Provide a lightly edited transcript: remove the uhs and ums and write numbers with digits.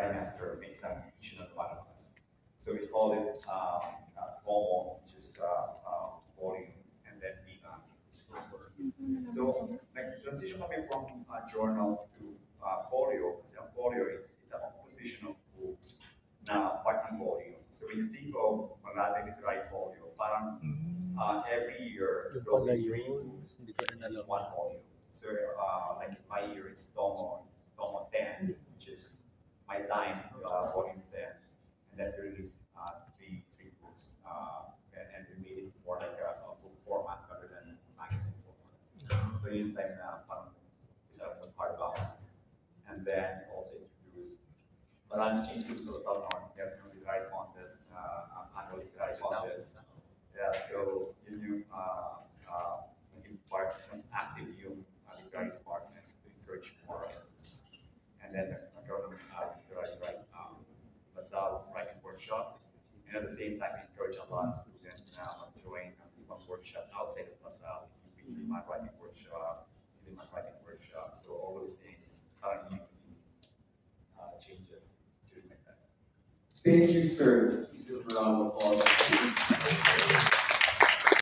trimester examination of one of us. So we call it FOMO, which is volume, and then VIGA, which is number. So like transition coming from journal to folio, kasi ang folio it's a composition of books na part ng volume. So when you think of Malate Literary Folio, parang every year Yung there will pala be three yun. books Hindi ko rin in alam. one volume. So like in my year it's Tomo 10, which is my time, volume 10, and then we released three books, and we made it more like a book format rather than magazine format. So yun time na parang isa ng hardbound, and then also introduced maraming changes sa Salmon, definitely literary contest, annual literary contest. Yeah, so yun yung naging part ng active yung literary department to encourage more writers. And then nagkaroon ng literary Basal writing workshop. And at the same time, encourage a lot of students na mag-join ang ibang workshop outside of Basal, yung Liman writing workshop, Siliman writing workshop. So all those things currently changes during my time. Thank you, sir. Give a round of applause.